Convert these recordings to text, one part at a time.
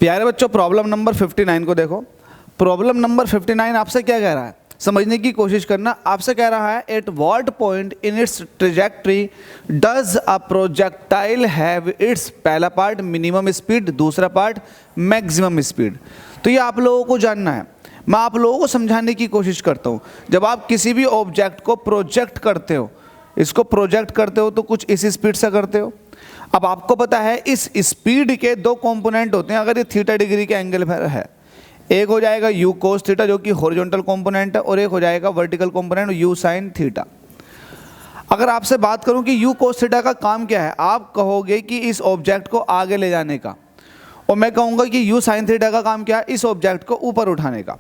प्यारे बच्चों, problem number 59 को देखो। प्रॉब्लम नंबर 59 आपसे क्या कह रहा है, समझने की कोशिश करना। आपसे कह रहा है at what point in its trajectory does a projectile have it's, पहला पार्ट मिनिमम स्पीड, दूसरा पार्ट मैक्सिमम स्पीड। तो ये आप लोगों को जानना है, मैं आप लोगों को समझाने की कोशिश करता हूँ। जब आप किसी भी ऑब्जेक्ट को प्रोजेक्ट करते हो, इसको प्रोजेक्ट करते हो तो कुछ इस स्पीड से करते हो। अब आपको पता है इस स्पीड के दो कंपोनेंट होते हैं अगर ये थीटा डिग्री के एंगल पर है। एक हो जाएगा यू कोस थीटा जो कि हॉरिजॉन्टल कंपोनेंट है, और एक हो जाएगा vertical component you sine theta. अगर आपसे बात करूं कि यू कोस थीटा का काम क्या है, आप कहोगे कि इस ऑब्जेक्ट को आगे ले जाने का, और मैं कहूँगा कि यू साइन थीटा का काम क्या है, इस ऑब्जेक्ट को ऊपर उठाने का।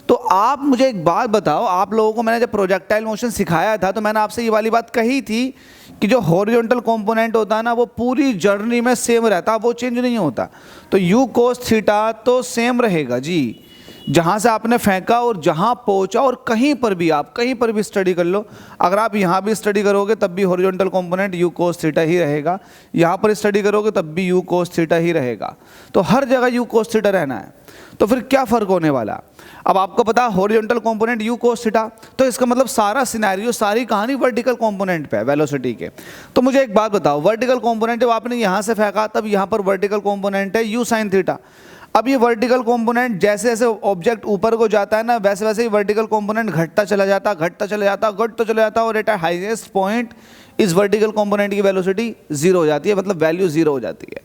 तो आप मुझे एक बात बताओ, आप लोगों को मैंने जब प्रोजेक्टाइल मोशन सिखाया था तो मैंने आपसे ये वाली बात कही थी कि जो हॉरिजॉन्टल कंपोनेंट होता है ना, वो पूरी जर्नी में सेम रहता है, वो चेंज नहीं होता। तो यू कोस थीटा तो सेम रहेगा जी, जहाँ से आपने फेंका और जहाँ पहुँचा, और कहीं पर भी आप कहीं पर भी स्टडी कर लो। अगर आप यहाँ भी स्टडी करोगे तब भी horizontal component U cos theta ही रहेगा, यहाँ पर स्टडी करोगे तब भी यू कोस थीटा ही रहेगा। तो हर जगह यू कोस थीटा रहना है। तो फिर क्या फ़र्क होने वाला। अब आपको पता है horizontal component U cos theta, तो इसका मतलब सारा सिनेरियो, सारी कहानी वर्टिकल कंपोनेंट पे है, वेलोसिटी के। तो मुझे एक बात बताओ, वर्टिकल कंपोनेंट जब आपने यहाँ से फेंका तब यहाँ पर वर्टिकल कंपोनेंट है यू साइन थीटा। अब ये वर्टिकल कंपोनेंट जैसे जैसे ऑब्जेक्ट ऊपर को जाता है ना, वैसे वैसे ही वर्टिकल कंपोनेंट घटता चला जाता, घटता चला जाता, घटता चला जाता, और एट हाईएस्ट पॉइंट इस वर्टिकल कंपोनेंट की वेलोसिटी जीरो हो जाती है, मतलब वैल्यू जीरो हो जाती है।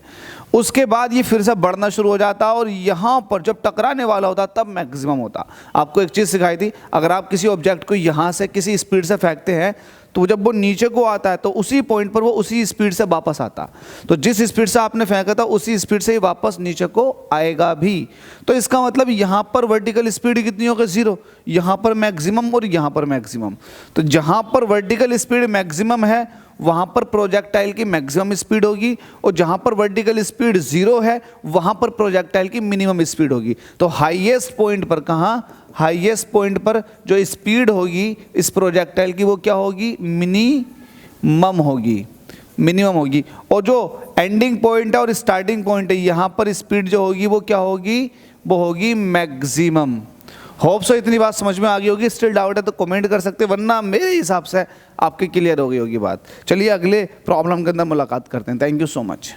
उसके बाद ये फिर से बढ़ना शुरू हो जाता, और यहाँ पर जब टकराने वाला होता तब मैक्सिमम होता। आपको एक चीज़ सिखाई थी, अगर आप किसी ऑब्जेक्ट को यहाँ से किसी स्पीड से फेंकते हैं तो जब वो नीचे को आता है तो उसी पॉइंट पर वो उसी स्पीड से वापस आता। तो जिस स्पीड से आपने फेंका था उसी स्पीड से ही वापस नीचे को आएगा भी। तो इसका मतलब यहाँ पर वर्टिकल स्पीड कितनी होगी, जीरो, यहाँ पर मैक्सिमम और यहाँ पर मैक्सिमम। तो जहाँ पर वर्टिकल स्पीड मैक्सिमम है वहाँ पर प्रोजेक्टाइल की मैक्सिमम स्पीड होगी, और जहाँ पर वर्टिकल स्पीड जीरो है वहाँ पर प्रोजेक्टाइल की मिनिमम स्पीड होगी। तो हाईएस्ट पॉइंट पर, कहाँ, हाईएस्ट पॉइंट पर जो स्पीड होगी इस प्रोजेक्टाइल की वो क्या होगी, मिनिमम होगी, मिनिमम होगी। और जो एंडिंग पॉइंट है और स्टार्टिंग पॉइंट है, यहाँ पर स्पीड जो होगी वो क्या होगी, वो होगी मैक्सिमम। होप सो इतनी बात समझ में आ गई होगी। स्टिल डाउट है तो कमेंट कर सकते, वरना मेरे हिसाब से आपकी क्लियर हो गई होगी बात। चलिए अगले प्रॉब्लम के अंदर मुलाकात करते हैं। Thank you so much.